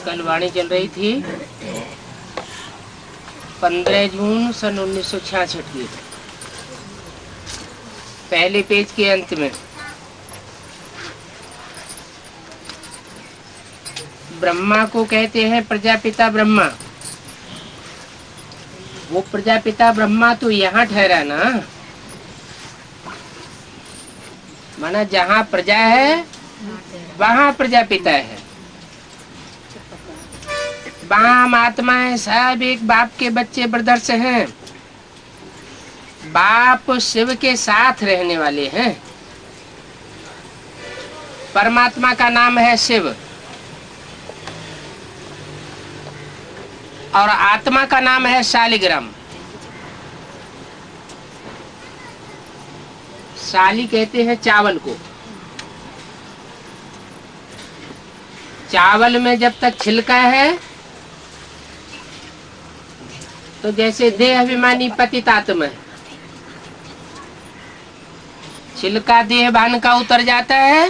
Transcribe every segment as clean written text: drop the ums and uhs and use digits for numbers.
कल वाणी चल रही थी 15 जून सन 1966 की, पहले पेज के अंत में ब्रह्मा को कहते हैं प्रजापिता ब्रह्मा। वो प्रजापिता ब्रह्मा तो यहाँ ठहरा ना, माना जहाँ प्रजा है वहाँ प्रजापिता है। वहाँ हम आत्माएं सब एक बाप के बच्चे ब्रदर्स हैं। बाप शिव के साथ रहने वाले हैं। परमात्मा का नाम है शिव और आत्मा का नाम है शालिग्राम। शाली कहते हैं चावल को। चावल में जब तक छिलका है तो जैसे देह अभिमानी पतितात्मा है, छिलका देह भान का उतर जाता है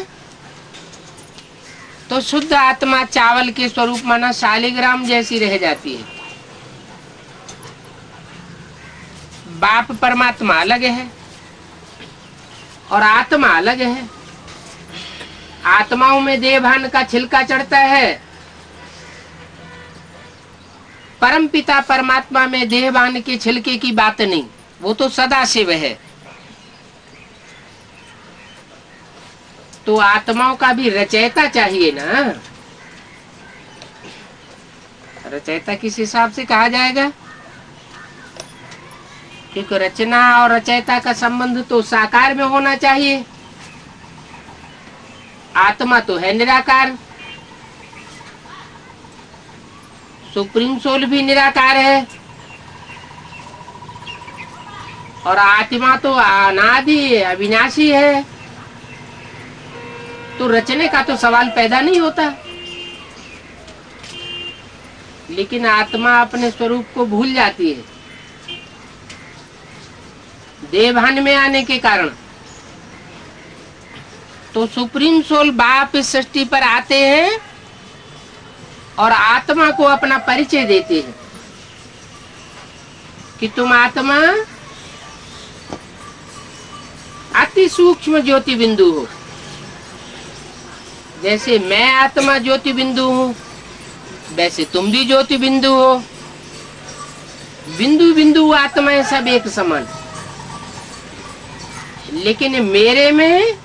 तो शुद्ध आत्मा चावल के स्वरूप माना शालिग्राम जैसी रह जाती है। बाप परमात्मा अलग है और आत्मा अलग है। आत्माओं में देह भान का छिलका चढ़ता है, परम पिता परमात्मा में देहभान के छिलके की बात नहीं, वो तो सदा शिव है। तो आत्माओं का भी रचयिता चाहिए ना। रचयिता किस हिसाब से कहा जाएगा? क्योंकि रचना और रचयिता का संबंध तो साकार में होना चाहिए। आत्मा तो है निराकार, सुप्रीम सोल भी निराकार है और आत्मा तो अनादि अविनाशी है। तो रचने का तो सवाल पैदा नहीं होता। लेकिन आत्मा अपने स्वरूप को भूल जाती है देहभान में आने के कारण। तो सुप्रीम सोल बाप इस सृष्टि पर आते हैं और आत्मा को अपना परिचय देते हैं कि तुम आत्मा अति सूक्ष्म ज्योति बिंदु हो। जैसे मैं आत्मा ज्योति बिंदु हूँ वैसे तुम भी ज्योति बिंदु हो। बिंदु बिंदु आत्माएं सब एक समान, लेकिन मेरे में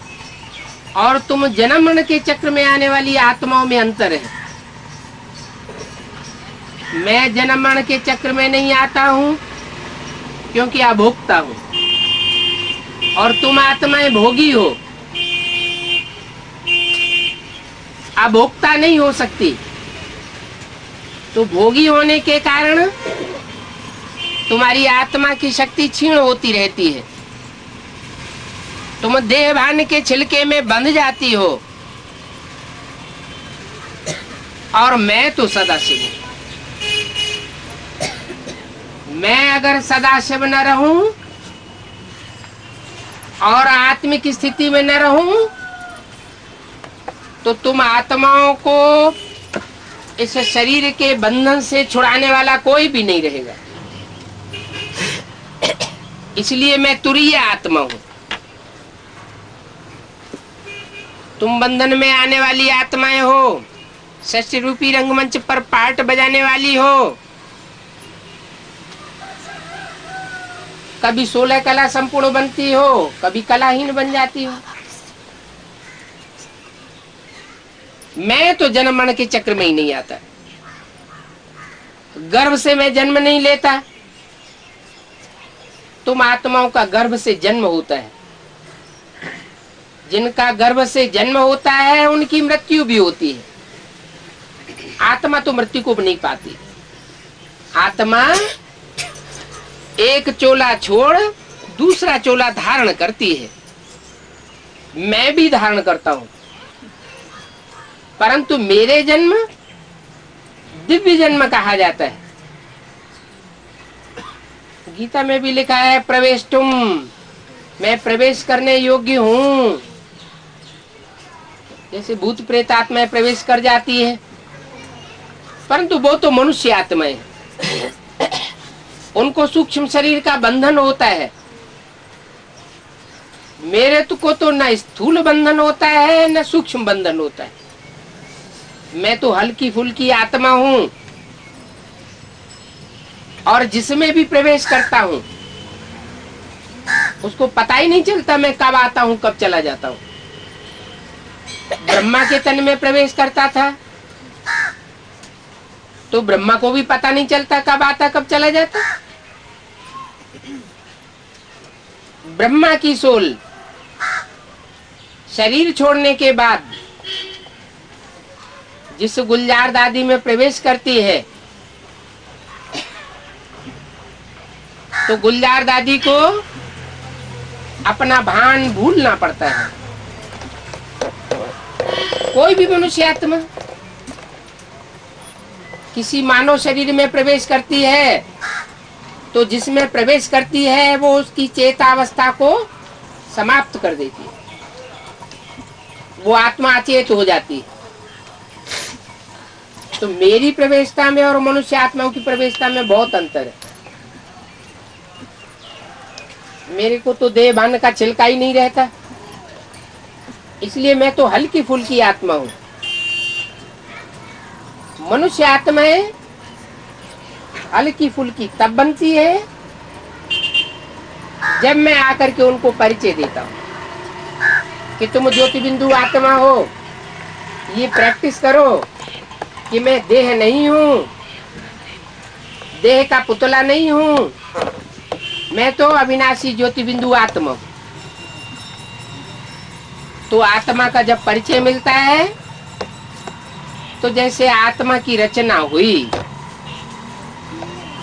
और तुम जन्म मरण के चक्र में आने वाली आत्माओं में अंतर है। मैं जन्म मरण के चक्र में नहीं आता हूँ क्योंकि अभोक्ता हूँ और तुम आत्माएं भोगी हो। अभोक्ता नहीं हो सकती, तो भोगी होने के कारण तुम्हारी आत्मा की शक्ति क्षीण होती रहती है। तुम देहभान के छिलके में बंध जाती हो और मैं तो सदाशिव हूँ। मैं अगर सदाशिव न रहूं और आत्मिक स्थिति में न रहूं तो तुम आत्माओं को इस शरीर के बंधन से छुड़ाने वाला कोई भी नहीं रहेगा। इसलिए मैं तुरीय आत्मा हूं। तुम बंधन में आने वाली आत्माएं हो, षष्ठी रूपी रंगमंच पर पार्ट बजाने वाली हो। कभी 16 कला संपूर्ण बनती हो, कभी कलाहीन बन जाती हो। मैं तो जन्म मरण के चक्र में ही नहीं आता। गर्भ से मैं जन्म नहीं लेता। तुम आत्माओं का गर्भ से जन्म होता है। जिनका गर्भ से जन्म होता है उनकी मृत्यु भी होती है। आत्मा तो मृत्यु को नहीं पाती। आत्मा एक चोला छोड़ दूसरा चोला धारण करती है। मैं भी धारण करता हूं, परंतु मेरे जन्म दिव्य जन्म कहा जाता है। गीता में भी लिखा है प्रवेश तुम, मैं प्रवेश करने योग्य हूं। जैसे भूत प्रेत आत्माएं प्रवेश कर जाती है परंतु वो तो मनुष्य आत्माएं हैं, उनको सूक्ष्म शरीर का बंधन होता है। मेरे को तो न स्थूल बंधन होता है न सूक्ष्म बंधन होता है। मैं तो हल्की फुल्की आत्मा हूं और जिसमें भी प्रवेश करता हूं उसको पता ही नहीं चलता मैं कब आता हूं कब चला जाता हूं। ब्रह्मा के तन में प्रवेश करता था तो ब्रह्मा को भी पता नहीं चलता कब आता कब चला जाता। ब्रह्मा की सोल शरीर छोड़ने के बाद जिस गुलजार दादी में प्रवेश करती है तो गुलजार दादी को अपना भान भूलना पड़ता है। कोई भी मनुष्य आत्मा किसी मानव शरीर में प्रवेश करती है तो जिसमें प्रवेश करती है वो उसकी चेतावस्था को समाप्त कर देती है, वो आत्मा अचेत हो जाती है। तो मेरी प्रवेशता में और मनुष्य आत्माओं की प्रवेशता में बहुत अंतर है। मेरे को तो देह भान का छिलका ही नहीं रहता, इसलिए मैं तो हल्की फुल्की आत्मा हूं। मनुष्य आत्माएं हल्की फुल्की तब बनती है जब मैं आकर के उनको परिचय देता हूं कि तुम ज्योति बिंदु आत्मा हो, ये प्रैक्टिस करो कि मैं देह नहीं हूं, देह का पुतला नहीं हूं, मैं तो अविनाशी ज्योति बिंदु आत्मा। तो आत्मा का जब परिचय मिलता है तो जैसे आत्मा की रचना हुई,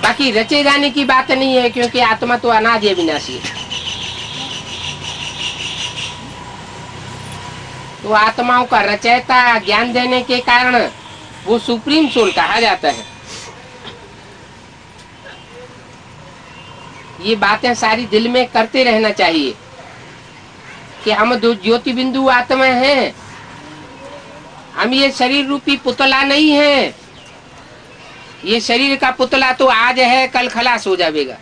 बाकी रचे जाने की बात नहीं है क्योंकि आत्मा तो अनादि अविनाशी है। तो आत्माओं का रचयिता ज्ञान देने के कारण वो सुप्रीम सोल कहा जाता है। ये बातें सारी दिल में करते रहना चाहिए कि हम दो ज्योति बिंदु आत्मा हैं, हम ये शरीर रूपी पुतला नहीं है। ये शरीर का पुतला तो आज है कल खलास हो जाएगा,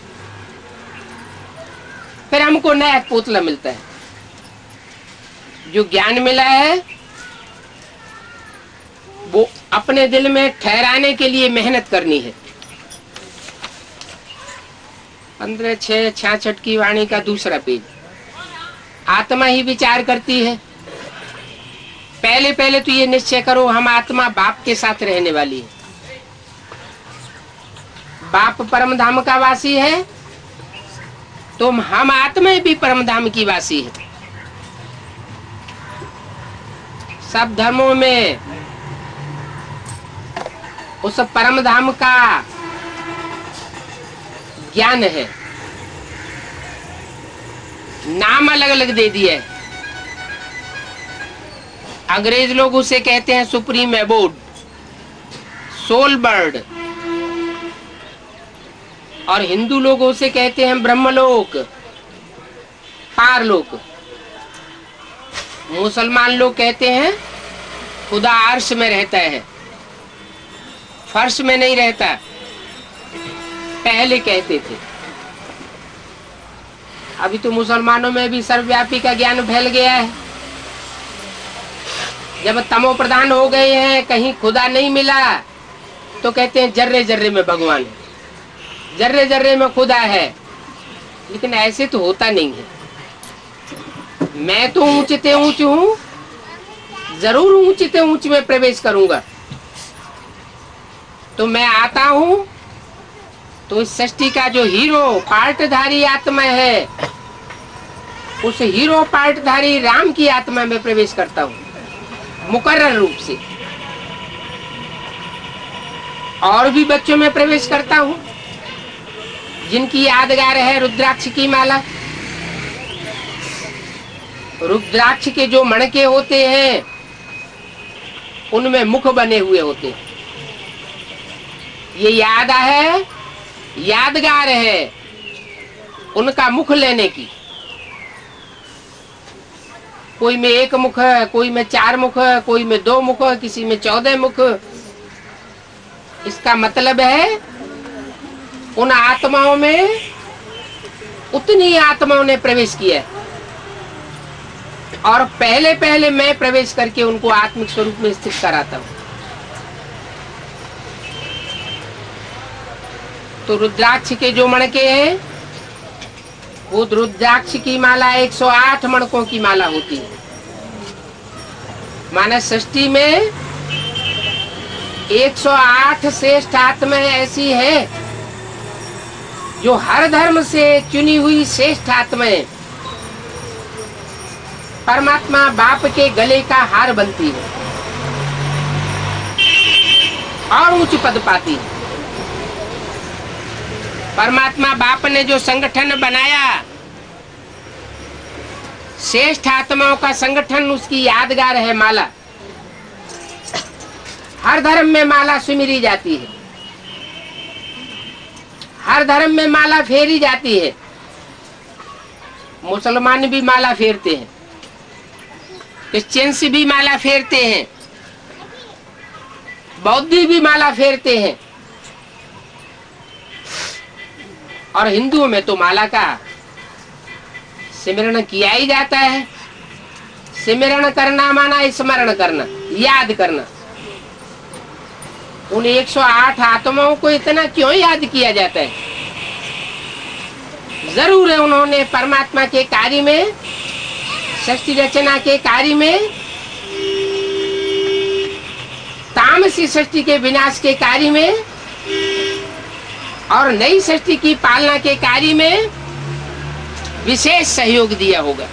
फिर हमको नया पुतला मिलता है। जो ज्ञान मिला है वो अपने दिल में ठहराने के लिए मेहनत करनी है। 15/6/66 की वाणी का दूसरा पेज। आत्मा ही विचार करती है। पहले पहले तो ये निश्चय करो हम आत्मा बाप के साथ रहने वाली है। बाप परम धाम का वासी है तो हम आत्मा भी परम धाम की वासी है। सब धर्मों में उस परम धाम का ज्ञान है, नाम अलग अलग दे दिया है। अंग्रेज लोग उसे कहते हैं सुप्रीम एबोर्ड, सोल बर्ड, और हिंदू लोग उसे कहते हैं ब्रह्मलोक, पारलोक। मुसलमान लोग कहते हैं खुदा अर्श में रहता है, फर्श में नहीं रहता, पहले कहते थे। अभी तो मुसलमानों में भी सर्वव्यापी का ज्ञान फैल गया है। जब तमो प्रधान हो गए हैं, कहीं खुदा नहीं मिला तो कहते हैं जर्रे जर्रे में भगवान है, जर्रे जर्रे में खुदा है। लेकिन ऐसे तो होता नहीं है। मैं तो ऊंचते ऊंच हूं, जरूर ऊंचते ऊंच में प्रवेश करूंगा। तो मैं आता हूं तो इस सृष्टि का जो हीरो पार्टधारी आत्मा है, उस हीरो पार्टधारी राम की आत्मा में प्रवेश करता हूं मुकर्रर रूप से। और भी बच्चों में प्रवेश करता हूं जिनकी यादगार है रुद्राक्ष की माला। रुद्राक्ष के जो मणके होते हैं उनमें मुख बने हुए होते हैं। ये याद है, यादगार है उनका मुख लेने की। कोई में 1 मुख है, कोई में 4 मुख है, कोई में 2 मुख है, किसी में 14 मुख। इसका मतलब है उन आत्माओं में उतनी आत्माओं ने प्रवेश किया और पहले पहले मैं प्रवेश करके उनको आत्मिक स्वरूप में स्थित कराता हूं। तो रुद्राक्ष के जो मणके हैं वो रुद्राक्ष की माला 108 मणकों की माला होती है। मानस सृष्टि में 108 श्रेष्ठ आत्माएं ऐसी है जो हर धर्म से चुनी हुई श्रेष्ठ आत्माएं परमात्मा बाप के गले का हार बनती है और उच्च पद पाती है। परमात्मा बाप ने जो संगठन बनाया, श्रेष्ठ आत्माओं का संगठन, उसकी यादगार है माला। हर धर्म में माला सुमिरी जाती है, हर धर्म में माला फेरी जाती है। मुसलमान भी माला फेरते हैं, क्रिश्चियंस भी माला फेरते हैं, बौद्ध भी माला फेरते हैं, और हिंदुओं में तो माला का सिमरण किया ही जाता है। सिमरण करना माना स्मरण करना, याद करना। उन 108 आत्माओं को इतना क्यों याद किया जाता है? जरूर है उन्होंने परमात्मा के कार्य में, सृष्टि रचना के कार्य में, तामसी सृष्टि के विनाश के कार्य में और नई सृष्टि की पालना के कार्य में विशेष सहयोग दिया होगा।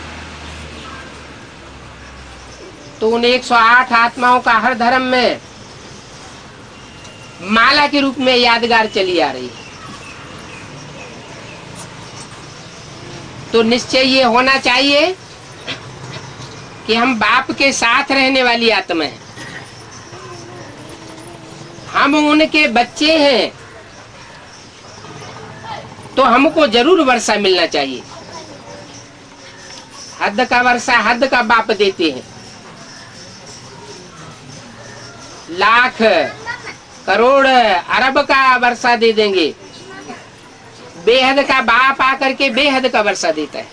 तो उन 108 आत्माओं का हर धर्म में माला के रूप में यादगार चली आ रही है। तो निश्चय ये होना चाहिए कि हम बाप के साथ रहने वाली आत्मा हैं, हम उनके बच्चे हैं, तो हमको जरूर वर्षा मिलना चाहिए। हद का वर्षा हद का बाप देते हैं। लाख करोड़ अरब का वर्षा दे देंगे, बेहद का बाप आकर के बेहद का वर्षा देता है।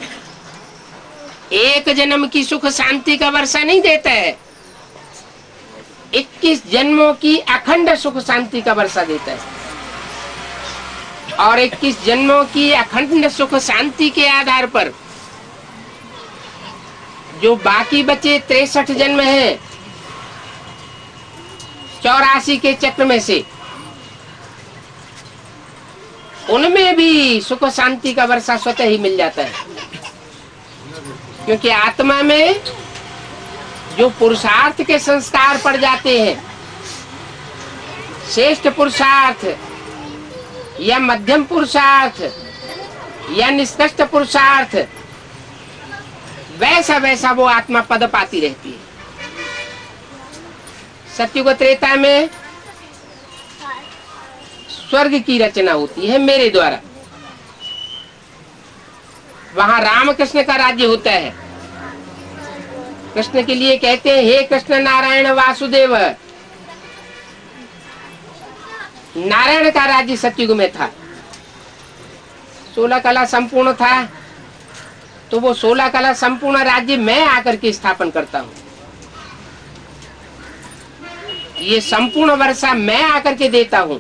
एक जन्म की सुख शांति का वर्षा नहीं देता है, 21 जन्मों की अखंड सुख शांति का वर्षा देता है। और 21 जन्मों की अखंड सुख शांति के आधार पर जो बाकी बचे 63 जन्म हैं 84 के चक्र में से, उनमें भी सुख शांति का वर्षा स्वतः ही मिल जाता है। क्योंकि आत्मा में जो पुरुषार्थ के संस्कार पड़ जाते हैं, श्रेष्ठ पुरुषार्थ या मध्यम पुरुषार्थ या निष्कृष्ट पुरुषार्थ, वैसा वैसा वो आत्मा पद पाती रहती है। सत्युग त्रेता में स्वर्ग की रचना होती है मेरे द्वारा, वहां राम कृष्ण का राज्य होता है। कृष्ण के लिए कहते हैं, हे कृष्ण नारायण वासुदेव। नारायण का राज्य सतयुग में था, 16 कला संपूर्ण था, तो वो 16 कला संपूर्ण राज्य मैं आकर के स्थापन करता हूं। ये संपूर्ण वर्षा मैं आकर के देता हूं।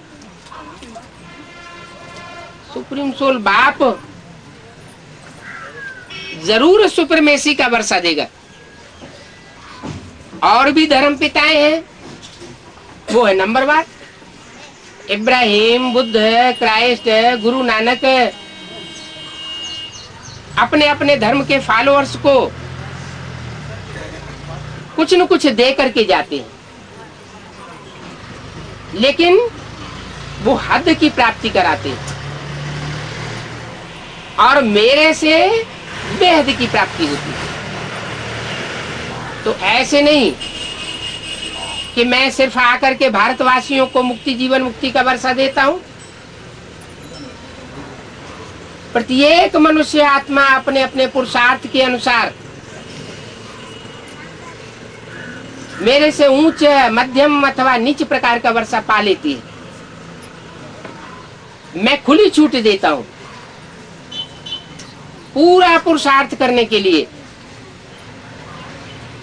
सुप्रीम सोल बाप जरूर सुप्रीमेसी का वर्षा देगा। और भी धर्म पिताएं हैं, वो है नंबरवार, इब्राहिम, बुद्ध, क्राइस्ट, गुरु नानक अपने अपने धर्म के फॉलोअर्स को कुछ न कुछ दे करके जाते हैं, लेकिन वो हद की प्राप्ति कराते हैं और मेरे से बेहद की प्राप्ति होती है। तो ऐसे नहीं कि मैं सिर्फ आकर के भारतवासियों को मुक्ति, जीवन मुक्ति का वर्षा देता हूं। प्रत्येक मनुष्य आत्मा अपने अपने पुरुषार्थ के अनुसार मेरे से उच्च, मध्यम अथवा नीच प्रकार का वर्षा पा लेती है। मैं खुली छूट देता हूं पूरा पुरुषार्थ करने के लिए।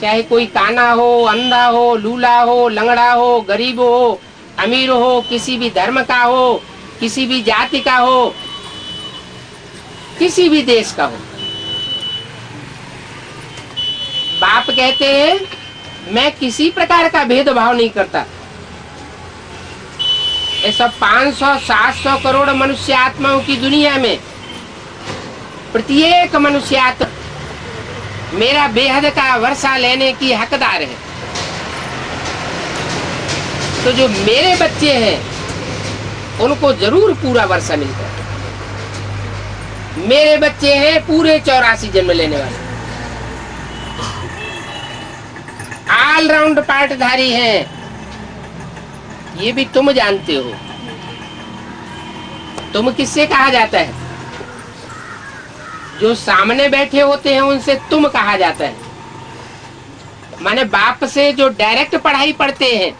चाहे कोई काना हो, अंधा हो, लूला हो, लंगड़ा हो, गरीब हो, अमीर हो, किसी भी धर्म का हो, किसी भी जाति का हो, किसी भी देश का हो। बाप कहते हैं मैं किसी प्रकार का भेदभाव नहीं करता। ऐसा 500-700 करोड़ मनुष्य आत्माओं की दुनिया में प्रत्येक मनुष्य आत्मा मेरा बेहद का वर्षा लेने की हकदार है। तो जो मेरे बच्चे हैं उनको जरूर पूरा वर्षा मिलता है। मेरे बच्चे हैं पूरे 84 जन्म लेने वाले, ऑलराउंड पार्टधारी हैं। ये भी तुम जानते हो। तुम किससे कहा जाता है? जो सामने बैठे होते हैं उनसे तुम कहा जाता है। माने बाप से जो डायरेक्ट पढ़ाई पढ़ते हैं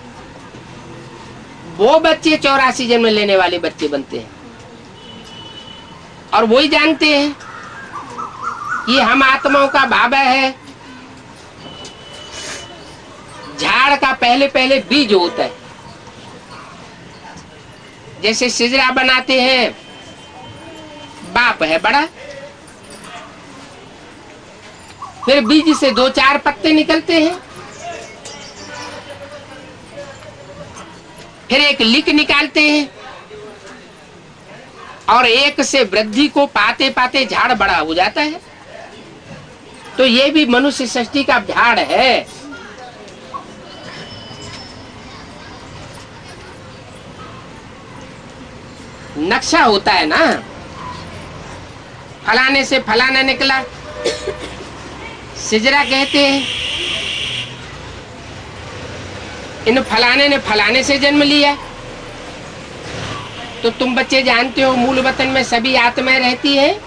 वो बच्चे 84 जन्म लेने वाले बच्चे बनते हैं। और वही जानते हैं कि हम आत्माओं का बाबा है। झाड़ का पहले पहले बीज होता है। जैसे सिजरा बनाते हैं, बाप है बड़ा, फिर बीज से 2-4 पत्ते निकलते हैं, फिर एक लिक निकालते हैं, और एक से वृद्धि को पाते पाते झाड़ बड़ा हो जाता है। तो ये भी मनुष्य सृष्टि का झाड़ है। नक्शा होता है ना, फलाने से फलाना निकला, सिजरा कहते हैं। इन फलाने ने फलाने से जन्म लिया। तो तुम बच्चे जानते हो मूल वतन में सभी आत्माएं रहती है।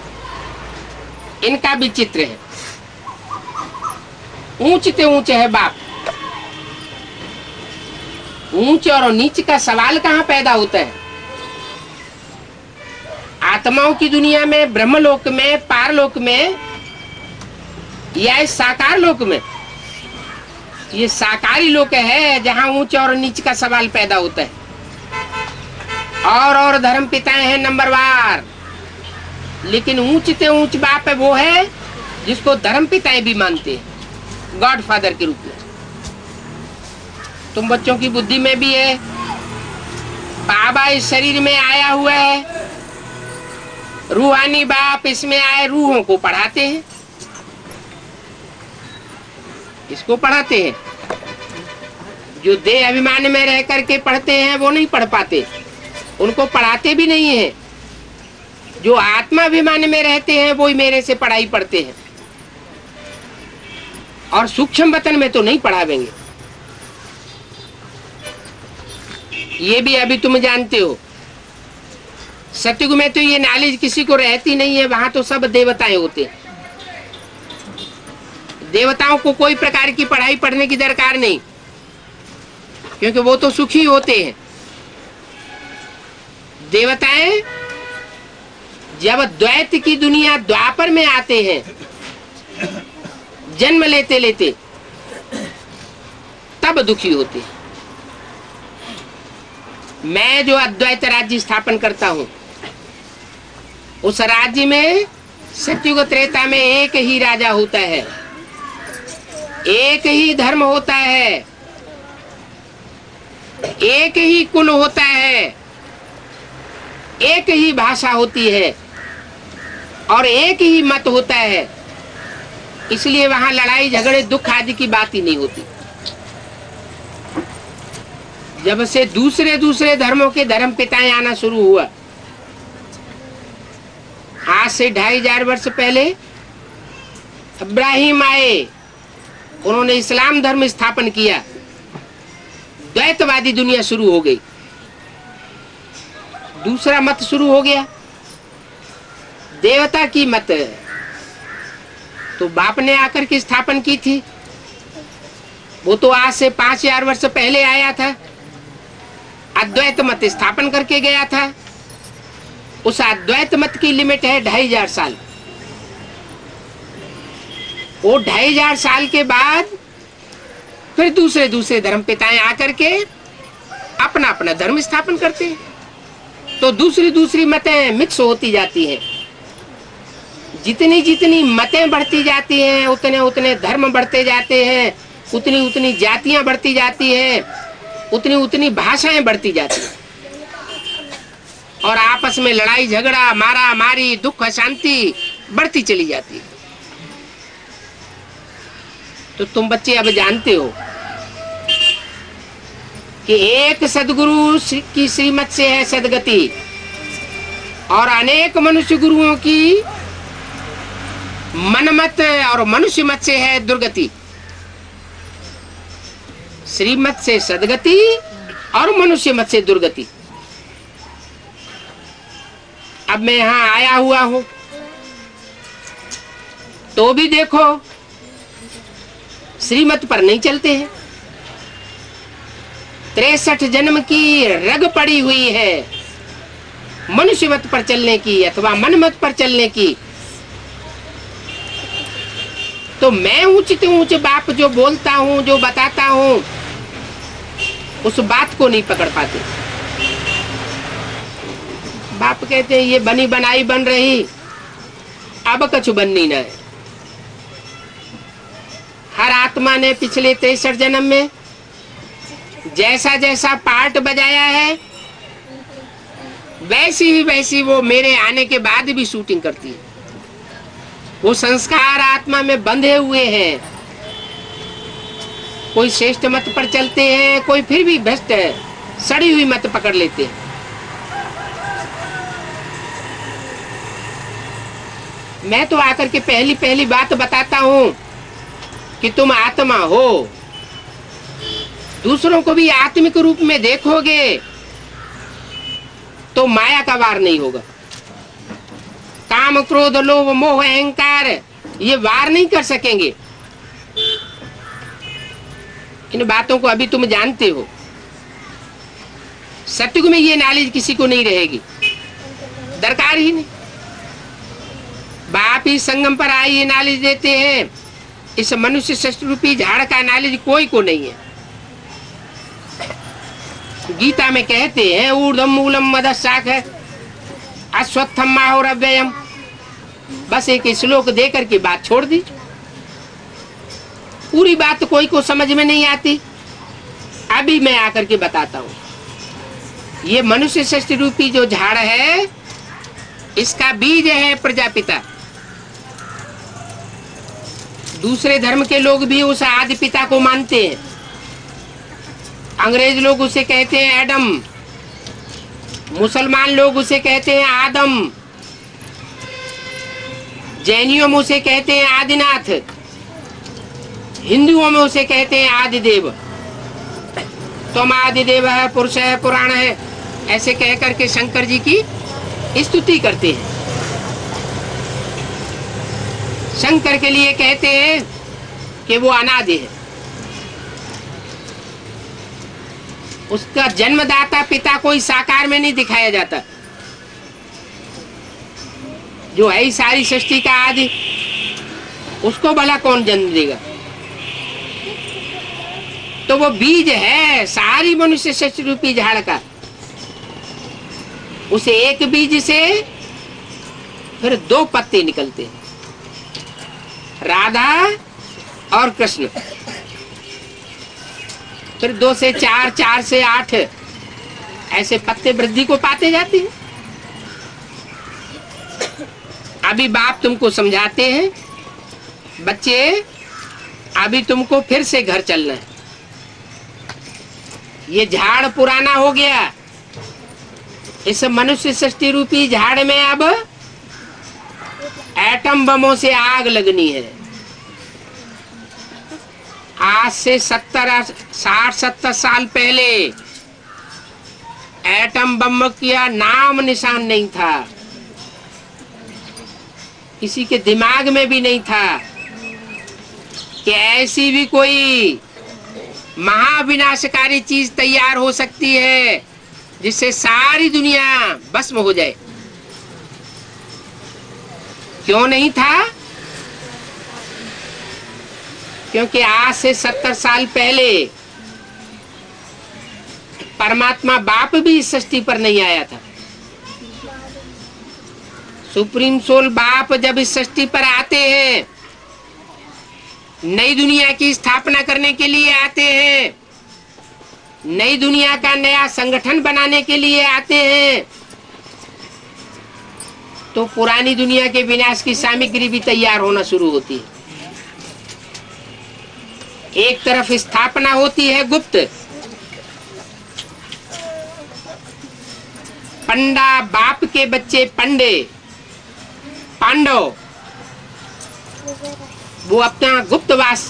इनका भी चित्र है। ऊंच ते ऊंच है बाप। ऊंच और नीच का सवाल कहां पैदा होता है? आत्माओं की दुनिया में, ब्रह्मलोक में, पारलोक में या इस साकार लोक में? ये साकारी लोक है जहां ऊंच और नीच का सवाल पैदा होता है। और धर्म पिताएं हैं नंबरवार, लेकिन ऊंच से ऊंच बाप है वो है जिसको धर्म पिताएं भी मानते हैं, गॉड फादर के रूप में। तुम बच्चों की बुद्धि में भी है। बाबा इस शरीर में आया हुआ है, रूहानी बाप इसमें आए रूहों को पढ़ाते हैं। इसको पढ़ाते हैं। जो देह अभिमान में रह करके पढ़ते हैं वो नहीं पढ़ पाते, उनको पढ़ाते भी नहीं है। जो आत्मा अभिमान में रहते हैं वो ही मेरे से पढ़ाई पढ़ते हैं। और सूक्ष्म वतन में तो नहीं पढ़ावेंगे। ये भी अभी तुम जानते हो। सतयुग में तो ये नॉलेज किसी को रहती नहीं है। वहां तो सब देवताएं होते हैं। देवताओं को कोई प्रकार की पढ़ाई पढ़ने की दरकार नहीं, क्योंकि वो तो सुखी होते हैं। देवताएं जब द्वैत की दुनिया द्वापर में आते हैं, जन्म लेते लेते, तब दुखी होते हैं। मैं जो अद्वैत राज्य स्थापन करता हूं, उस राज्य में सतयुग त्रेता में एक ही राजा होता है, एक ही धर्म होता है, एक ही कुल होता है, एक ही भाषा होती है और एक ही मत होता है। इसलिए वहां लड़ाई झगड़े दुख आदि की बात ही नहीं होती। जब से दूसरे दूसरे धर्मों के धर्म पिताएं आना शुरू हुआ, आज से 2500 वर्ष पहले इब्राहिम आए, उन्होंने इस्लाम धर्म स्थापन किया, द्वैतवादी दुनिया शुरू हो गई, दूसरा मत शुरू हो गया, देवता की मत। तो बाप ने आकर के स्थापन की थी, वो तो आज से 5000 वर्ष पहले आया था, अद्वैत मत स्थापन करके गया था। उस अद्वैत मत की लिमिट है 2500 साल। वो 2500 साल के बाद फिर दूसरे दूसरे धर्म पिताएं आकर के अपना अपना धर्म स्थापन करते हैं। तो दूसरी दूसरी मतें मिक्स होती जाती हैं। जितनी जितनी मतें बढ़ती जाती हैं उतने उतने धर्म बढ़ते जाते हैं, उतनी उतनी जातियां बढ़ती जाती हैं, उतनी उतनी भाषाएं बढ़ती जाती हैं, और आपस में लड़ाई झगड़ा मारा मारी दुख अशांति बढ़ती चली जाती है। तो तुम बच्चे अब जानते हो कि एक सदगुरु की श्रीमत से है सदगति, और अनेक मनुष्य गुरुओं की मनमत और मनुष्य मत से है दुर्गति। श्रीमत से सदगति और मनुष्य मत से दुर्गति। अब मैं यहां आया हुआ हूं तो भी देखो श्रीमत पर नहीं चलते हैं। 63 जन्म की रग पड़ी हुई है मनुष्य मत पर चलने की अथवा मन मत पर चलने की। तो मैं ऊंच ऊंच बाप जो बोलता हूं, जो बताता हूं, उस बात को नहीं पकड़ पाते। बाप कहते हैं ये बनी बनाई बन रही, अब कछु बननी ना है। हर आत्मा ने पिछले 63 जन्म में जैसा जैसा पार्ट बजाया है वैसी वो मेरे आने के बाद भी शूटिंग करती है। वो संस्कार आत्मा में बंधे हुए हैं। कोई श्रेष्ठ मत पर चलते हैं, कोई फिर भी भ्रष्ट है, सड़ी हुई मत पकड़ लेते हैं। मैं तो आकर के पहली बात बताता हूं कि तुम आत्मा हो, दूसरों को भी आत्मिक रूप में देखोगे तो माया का वार नहीं होगा। काम क्रोध लोभ मोह अहंकार ये वार नहीं कर सकेंगे। इन बातों को अभी तुम जानते हो। सत्युग में ये नॉलेज किसी को नहीं रहेगी, दरकार ही नहीं। बाप ही संगम पर आए ये नॉलेज देते हैं। इस मनुष्य सृष्टि रूपी झाड़ का नॉलेज कोई को नहीं है। गीता में कहते हैं ऊर्ध्वम मूलम मदशाख है अश्वत्थम माहोर अव्ययम। बस एक श्लोक देकर के बात छोड़ दी। पूरी बात कोई को समझ में नहीं आती। अभी मैं आकर के बताता हूं। ये मनुष्य सृष्टि रूपी जो झाड़ है इसका बीज है प्रजापिता। दूसरे धर्म के लोग भी उस आदि पिता को मानते हैं। अंग्रेज लोग उसे कहते हैं एडम, मुसलमान लोग उसे कहते हैं आदम, जैनियों में उसे कहते हैं आदिनाथ, हिंदुओं में उसे कहते हैं आदिदेव। तुम आदिदेव है, पुरुष है, पुराण है, ऐसे कह करके शंकर जी की स्तुति करते हैं। शंकर के लिए कहते हैं कि वो अनादि है। उसका जन्मदाता पिता कोई साकार में नहीं दिखाया जाता। जो है सारी सृष्टि का आदि, उसको भला कौन जन्म देगा। तो वो बीज है सारी मनुष्य सृष्टि रूपी झाड़ का। उसे एक बीज से फिर 2 पत्ते निकलते हैं, राधा और कृष्ण। फिर 2 से 4, 4 से 8 ऐसे पत्ते वृद्धि को पाते जाते हैं। अभी बाप तुमको समझाते हैं, बच्चे अभी तुमको फिर से घर चलना है। ये झाड़ पुराना हो गया। इस मनुष्य सृष्टि रूपी झाड़ में अब एटम बमों से आग लगनी है। आज से 60-70 साल पहले एटम बम का नाम निशान नहीं था, किसी के दिमाग में भी नहीं था कि ऐसी भी कोई महाविनाशकारी चीज तैयार हो सकती है जिससे सारी दुनिया भस्म हो जाए। क्यों नहीं था? क्योंकि आज से 70 साल पहले परमात्मा बाप भी इस सृष्टि पर नहीं आया था। सुप्रीम सोल बाप जब इस सृष्टि पर आते हैं, नई दुनिया की स्थापना करने के लिए आते हैं, नई दुनिया का नया संगठन बनाने के लिए आते हैं, तो पुरानी दुनिया के विनाश की सामग्री भी तैयार होना शुरू होती है। एक तरफ स्थापना होती है गुप्त, पंडा बाप के बच्चे पंडे पांडव वो अपना गुप्तवास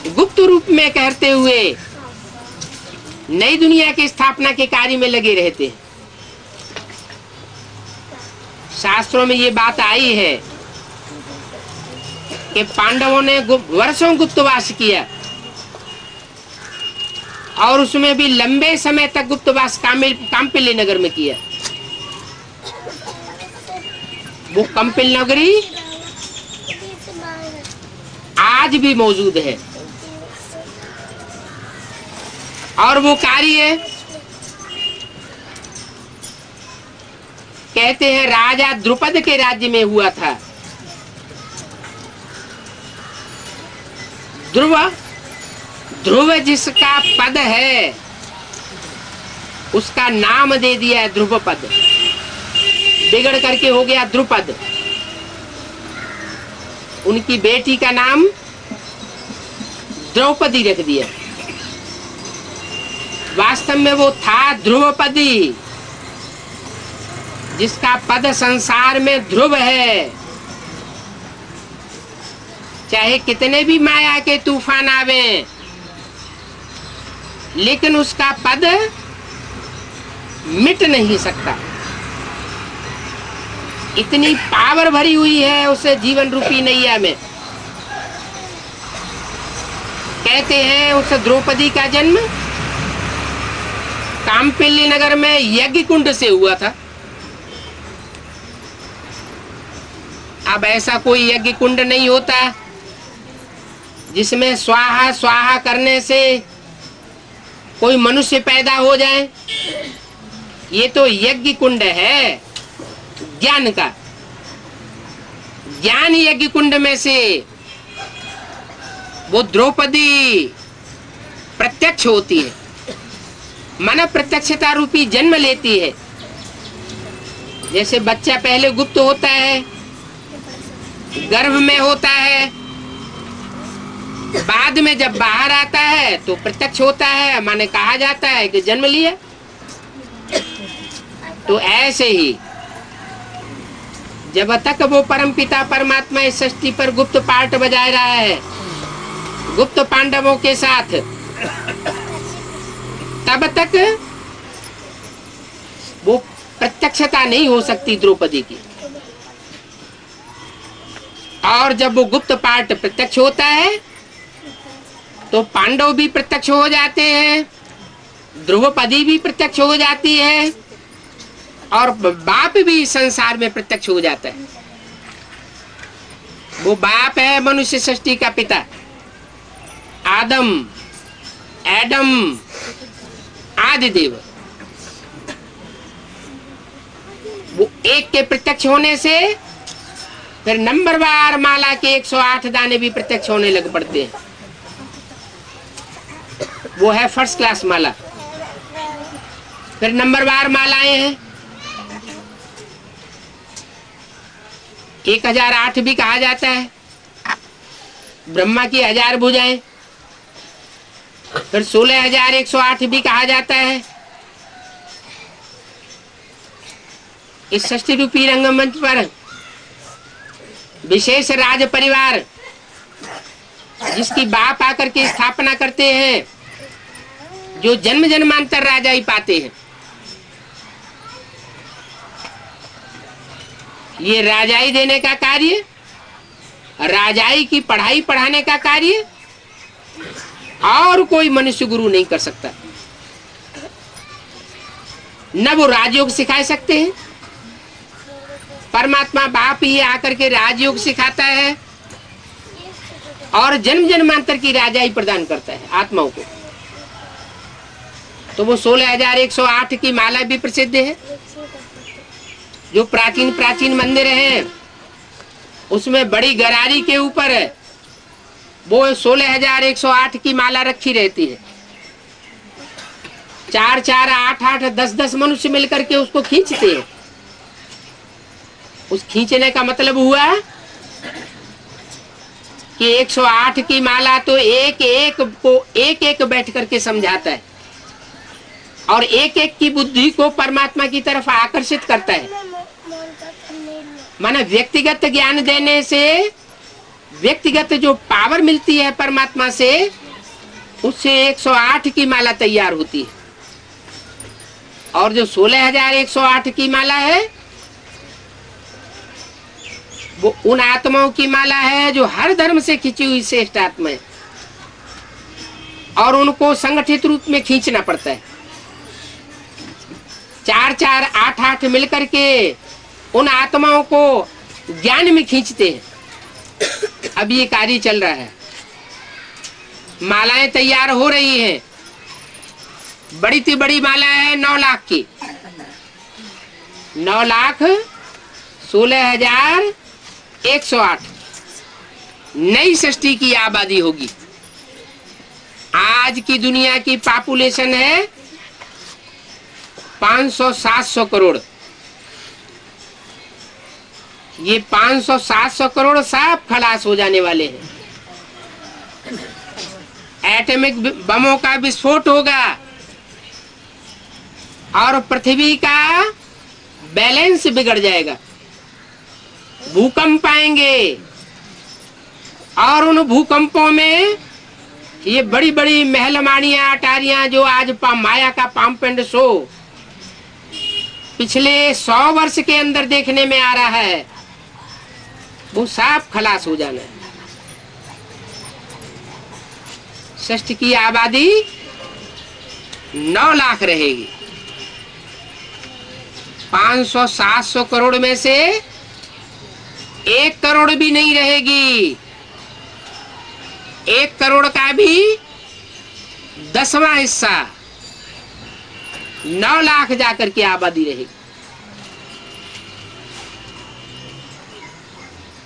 गुप्त रूप में करते हुए नई दुनिया की स्थापना के कार्य में लगे रहते हैं। शास्त्रों में ये बात आई है कि पांडवों ने वर्षों गुप्तवास किया और उसमें भी लंबे समय तक गुप्तवास काम्पिल्य नगर में किया। वो कम्पिल नगरी आज भी मौजूद है और वो कार्य कहते हैं राजा द्रुपद के राज्य में हुआ था। ध्रुव जिसका पद है उसका नाम दे दिया है ध्रुव पद, बिगड़ करके हो गया द्रुपद। उनकी बेटी का नाम द्रौपदी रख दिया। वास्तव में वो था ध्रुवपदी, जिसका पद संसार में ध्रुव है। चाहे कितने भी माया के तूफान आवे, लेकिन उसका पद मिट नहीं सकता। इतनी पावर भरी हुई है उसे जीवन रूपी नैया में। कहते हैं उस द्रौपदी का जन्म काम्पिल्य नगर में यज्ञ कुंड से हुआ था। अब ऐसा कोई यज्ञ कुंड नहीं होता जिसमें स्वाहा स्वाहा करने से कोई मनुष्य पैदा हो जाए। ये तो यज्ञ कुंड है ज्ञान का। ज्ञान यज्ञ कुंड में से वो द्रौपदी प्रत्यक्ष होती है, मन प्रत्यक्षता रूपी जन्म लेती है। जैसे बच्चा पहले गुप्त होता है, गर्भ में होता है, बाद में जब बाहर आता है तो प्रत्यक्ष होता है, माने कहा जाता है कि जन्म लिया। तो ऐसे ही जब तक वो परम पिता परमात्मा इस सृष्टि पर गुप्त पाठ बजा रहा है गुप्त पांडवों के साथ, तब तक वो प्रत्यक्षता नहीं हो सकती द्रौपदी की। और जब वो गुप्त पाठ प्रत्यक्ष होता है तो पांडव भी प्रत्यक्ष हो जाते हैं, द्रौपदी भी प्रत्यक्ष हो जाती है और बाप भी संसार में प्रत्यक्ष हो जाता है। वो बाप है मनुष्य सृष्टि का पिता, एडम आदिदेव। वो एक के प्रत्यक्ष होने से फिर नंबरवार माला के 108 दाने भी प्रत्यक्ष होने लग पड़ते हैं। वो है फर्स्ट क्लास माला। फिर नंबरवार मालाएं हैं, 1008 भी कहा जाता है। ब्रह्मा की 1000 भुजाएं, फिर 16108 भी कहा जाता है। इस सृष्टि रूपी रंगमंच पर विशेष राज परिवार जिसकी बाप आकर के स्थापना करते हैं, जो जन्म जन्मांतर राजा ही पाते हैं। ये राजाई देने का कार्य, राजाई की पढ़ाई पढ़ाने का कार्य और कोई मनुष्य गुरु नहीं कर सकता। न वो राजयोग सिखा सकते हैं, परमात्मा बाप ही आकर के राजयोग सिखाता है और जन्म जन्मांतर की राजाई प्रदान करता है आत्माओं को। तो वो 16,108 की माला भी प्रसिद्ध है। जो प्राचीन प्राचीन मंदिर हैं उसमें बड़ी गरारी के ऊपर वो 16,108 की माला रखी रहती है। 4-4, 8-8, 10-10 मनुष्य मिलकर के उसको खींचते हैं। उस खींचने का मतलब हुआ कि 108 की माला तो एक एक को एक एक बैठ करके समझाता है और एक एक की बुद्धि को परमात्मा की तरफ आकर्षित करता है। माना व्यक्तिगत ज्ञान देने से व्यक्तिगत जो पावर मिलती है परमात्मा से, उससे 108 की माला तैयार होती है। और जो 16,108 की माला है वो उन आत्माओं की माला है जो हर धर्म से खींची हुई श्रेष्ठ आत्मा है और उनको संगठित रूप में खींचना पड़ता है। 4-4, 8-8 मिलकर के उन आत्माओं को ज्ञान में खींचते हैं। अब ये कार्य चल रहा है, मालाएं तैयार हो रही हैं। बड़ी सी बड़ी माला है 9 लाख की, 9,16,108 नई सृष्टि की आबादी होगी। आज की दुनिया की पॉपुलेशन है 500-700 करोड़। ये 500-700 करोड़ सब खलास हो जाने वाले हैं। एटॉमिक बमों का विस्फोट होगा और पृथ्वी का बैलेंस बिगड़ जाएगा। भूकंप आएंगे और उन भूकंपों में ये बड़ी बड़ी महलमानियां अटारियां जो आज माया का पंप एंड शो पिछले 100 वर्ष के अंदर देखने में आ रहा है, वो सब खलास हो जाना है। सृष्टि की आबादी 9 लाख रहेगी। 500-700 करोड़ में से 1 करोड़ भी नहीं रहेगी। 1 करोड़ का भी 10वां हिस्सा 9 लाख जाकर के आबादी रहेगी।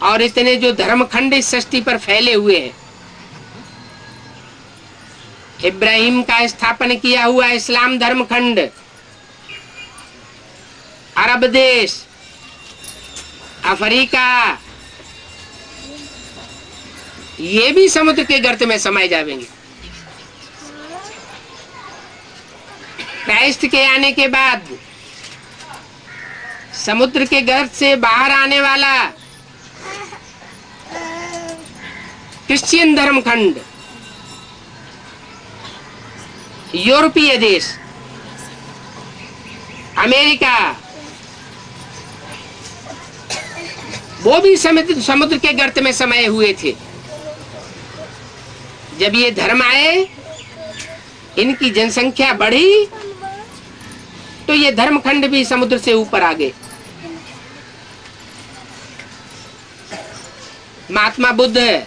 और इतने जो धर्मखंड इस सृष्टि पर फैले हुए हैं, इब्राहिम का स्थापन किया हुआ इस्लाम धर्मखंड, अरब देश, अफ्रीका, ये भी समुद्र के गर्त में समाये जाएंगे। क्राइस्ट के आने के बाद समुद्र के गर्त से बाहर आने वाला क्रिश्चियन धर्मखंड, यूरोपीय देश, अमेरिका, वो भी समुद्र के गर्त में समाये हुए थे। जब ये धर्म आए, इनकी जनसंख्या बढ़ी, तो ये धर्मखंड भी समुद्र से ऊपर आ गए। महात्मा बुद्ध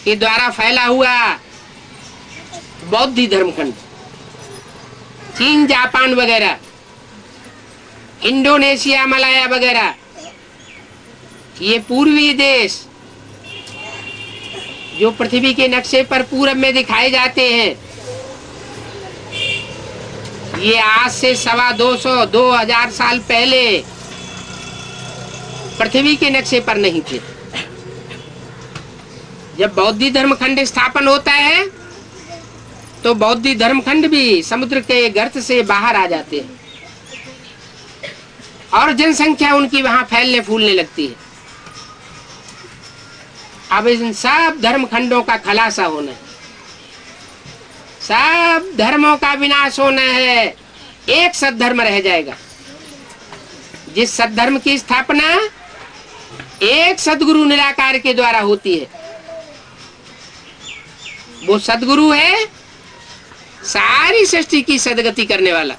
के द्वारा फैला हुआ बौद्धी धर्मखंड, चीन, जापान वगैरह, इंडोनेशिया, मलाया वगैरह, ये पूर्वी देश जो पृथ्वी के नक्शे पर पूरब में दिखाए जाते हैं, ये आज से 250-2000 साल पहले पृथ्वी के नक्शे पर नहीं थे। जब बौद्धी धर्मखंड स्थापन होता है तो बौद्धी धर्मखंड भी समुद्र के गर्त से बाहर आ जाते हैं और जनसंख्या उनकी वहां फैलने फूलने लगती है। अब इन सब धर्मखंडों का खलासा होना है, सब धर्मों का विनाश होना है, एक सद्धर्म रह जाएगा। जिस सद्धर्म की स्थापना एक सदगुरु निराकार के द्वारा होती है, वो सदगुरु है सारी सृष्टि की सदगति करने वाला।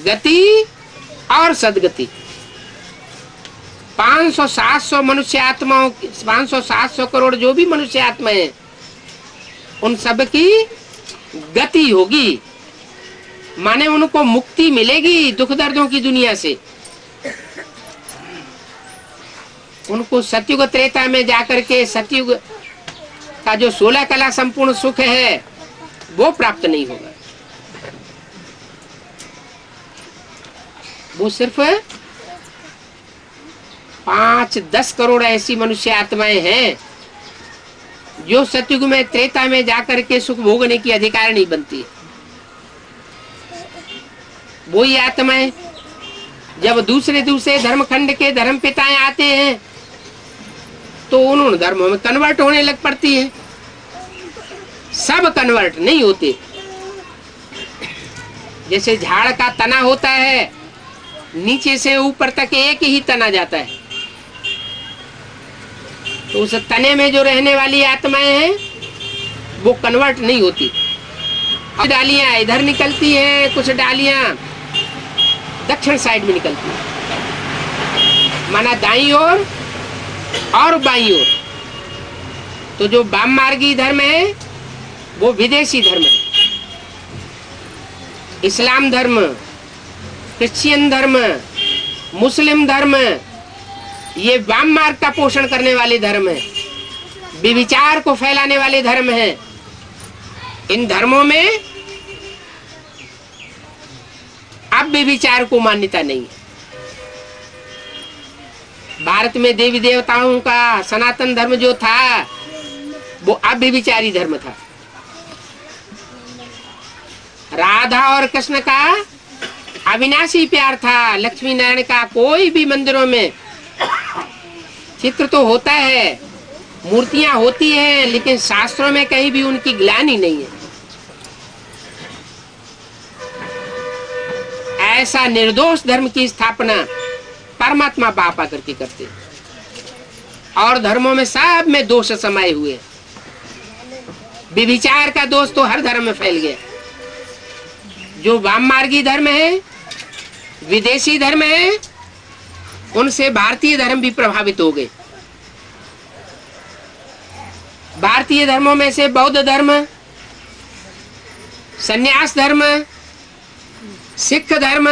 गति और सदगति। 500-700 मनुष्य आत्माओं, 500-700 करोड़ जो भी मनुष्य आत्माएं हैं, उन सब की गति होगी, माने उनको मुक्ति मिलेगी दुख दर्दों की दुनिया से। उनको सतयुग त्रेता में जाकर के सतयुग का जो 16 कला संपूर्ण सुख है वो प्राप्त नहीं होगा। वो सिर्फ 5-10 करोड़ ऐसी मनुष्य आत्माएं हैं जो सतयुग में त्रेता में जाकर के सुख भोगने की अधिकार नहीं बनती। वो ही आत्माएं जब दूसरे धर्मखंड के धर्म पिताएं आते हैं तो उन्होंने धर्मों में कन्वर्ट होने लग पड़ती है। सब कन्वर्ट नहीं होते। जैसे झाड़ का तना होता है, नीचे से ऊपर तक एक ही तना जाता है, तो उस तने में जो रहने वाली आत्माएं हैं वो कन्वर्ट नहीं होती। कुछ डालियां इधर निकलती हैं, कुछ डालियां दक्षिण साइड में निकलती है, माना दाईं ओर और बाईं ओर। तो जो वाम मार्गी धर्म है वो विदेशी धर्म है। इस्लाम धर्म, क्रिश्चियन धर्म, मुस्लिम धर्म, ये वाम मार्ग का पोषण करने वाले धर्म है, व्यभिचार को फैलाने वाले धर्म है। इन धर्मों में अब व्यभिचार को मान्यता नहीं है। भारत में देवी देवताओं का सनातन धर्म जो था वो अव्यभिचारी धर्म था। राधा और कृष्ण का अविनाशी प्यार था। लक्ष्मी नारायण का कोई भी मंदिरों में चित्र तो होता है, मूर्तियां होती हैं, लेकिन शास्त्रों में कहीं भी उनकी ग्लानि नहीं है। ऐसा निर्दोष धर्म की स्थापना परमात्मा बाप आकर के करते, और धर्मों में सब में दोष समाये हुए। व्यभिचार का दोष तो हर धर्म में फैल गया। जो वाम मार्गी धर्म है, विदेशी धर्म है, उनसे भारतीय धर्म भी प्रभावित हो गए। भारतीय धर्मों में से बौद्ध धर्म, संन्यास धर्म, सिख धर्म,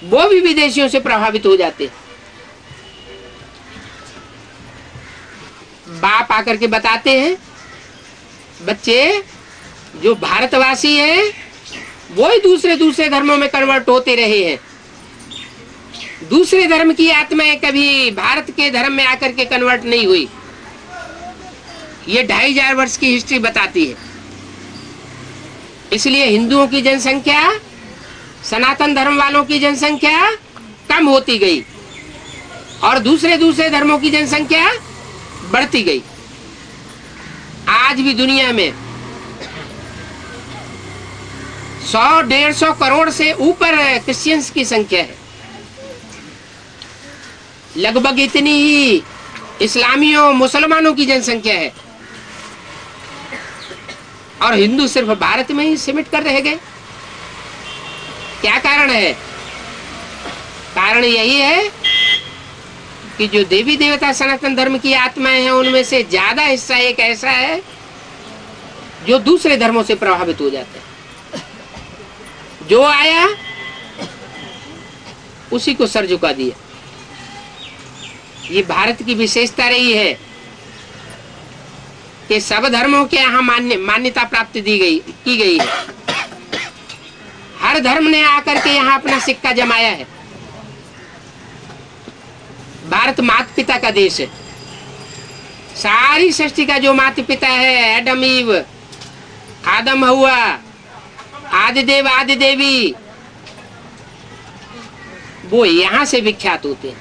वो भी विदेशियों से प्रभावित हो जाते। बाप आकर के बताते हैं, बच्चे जो भारतवासी हैं वो ही दूसरे धर्मों में कन्वर्ट होते रहे हैं। दूसरे धर्म की आत्माएं कभी भारत के धर्म में आकर के कन्वर्ट नहीं हुई। ये 2500 वर्ष की हिस्ट्री बताती है। इसलिए हिंदुओं की जनसंख्या, सनातन धर्म वालों की जनसंख्या कम होती गई और दूसरे धर्मों की जनसंख्या बढ़ती गई। आज भी दुनिया में 100-150 करोड़ से ऊपर क्रिश्चियंस की संख्या है। लगभग इतनी ही इस्लामियों, मुसलमानों की जनसंख्या है, और हिंदू सिर्फ भारत में ही सिमट कर रह गए। क्या कारण है? कारण यही है कि जो देवी देवता सनातन धर्म की आत्माएं हैं, उनमें से ज्यादा हिस्सा एक ऐसा है जो दूसरे धर्मों से प्रभावित हो जाता है। जो आया उसी को सर झुका दिया। ये भारत की विशेषता रही है कि सब धर्मों के यहाँ मान्यता प्राप्त की गई है। हर धर्म ने आकर के यहाँ अपना सिक्का जमाया है। भारत माता पिता का देश है। सारी सृष्टि का जो माता पिता है, एडम ईव, आदम हवा, आदिदेव आदि देवी, वो यहाँ से विख्यात होते हैं,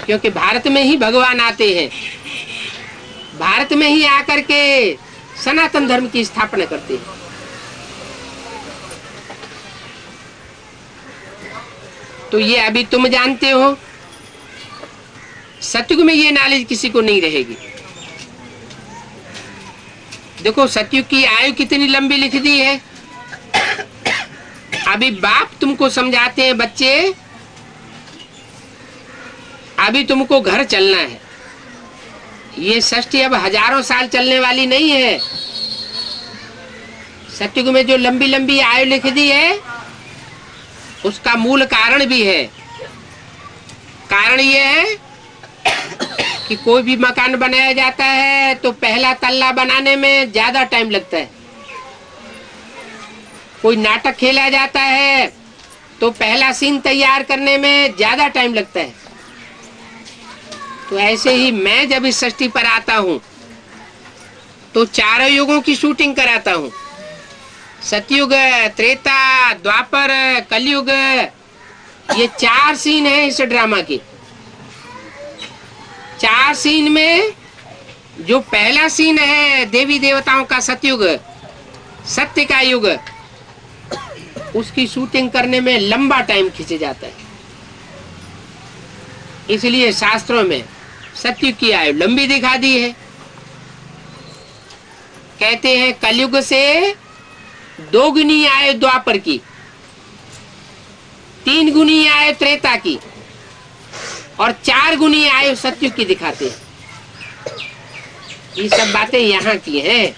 क्योंकि भारत में ही भगवान आते हैं। भारत में ही आकर के सनातन धर्म की स्थापना करते हैं। तो ये अभी तुम जानते हो, सतयुग में ये नॉलेज किसी को नहीं रहेगी। देखो सतयुग की आयु कितनी लंबी लिख दी है। अभी बाप तुमको समझाते हैं, बच्चे अभी तुमको घर चलना है। ये षष्ठी अब हजारों साल चलने वाली नहीं है। सत्युग में जो लंबी लंबी आयु लिख दी है उसका मूल कारण भी है। कारण ये है कि कोई भी मकान बनाया जाता है तो पहला तल्ला बनाने में ज्यादा टाइम लगता है। कोई नाटक खेला जाता है तो पहला सीन तैयार करने में ज्यादा टाइम लगता है। तो ऐसे ही मैं जब इस षष्ठी पर आता हूँ तो चारों युगों की शूटिंग कराता हूँ। सतयुग, त्रेता, द्वापर, कलयुग, ये 4 सीन है इस ड्रामा के। 4 सीन में जो पहला सीन है देवी देवताओं का सतयुग, सत्य का युग, उसकी शूटिंग करने में लंबा टाइम खींचे जाता है। इसलिए शास्त्रों में सतयुग की आयु लंबी दिखा दी है। कहते हैं कलयुग से 2 गुनी आयु द्वापर की, 3 गुनी आयु त्रेता की और 4 गुनी आयु सतयुग की दिखाते हैं। ये सब बातें यहाँ की हैं।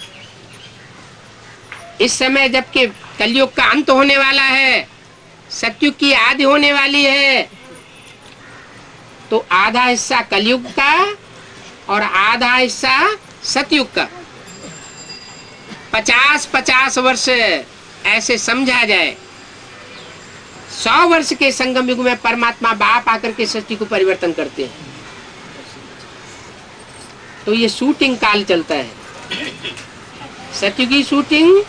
इस समय जबकि कलयुग का अंत होने वाला है, सतयुग की आदि होने वाली है, तो आधा हिस्सा कलयुग का और आधा हिस्सा सतयुग का 50-50 वर्ष ऐसे समझा जाए। 100 वर्ष के संगम युग में परमात्मा बाप आकर के सृष्टि को परिवर्तन करते हैं। तो ये शूटिंग काल चलता है। सतयुगी शूटिंग,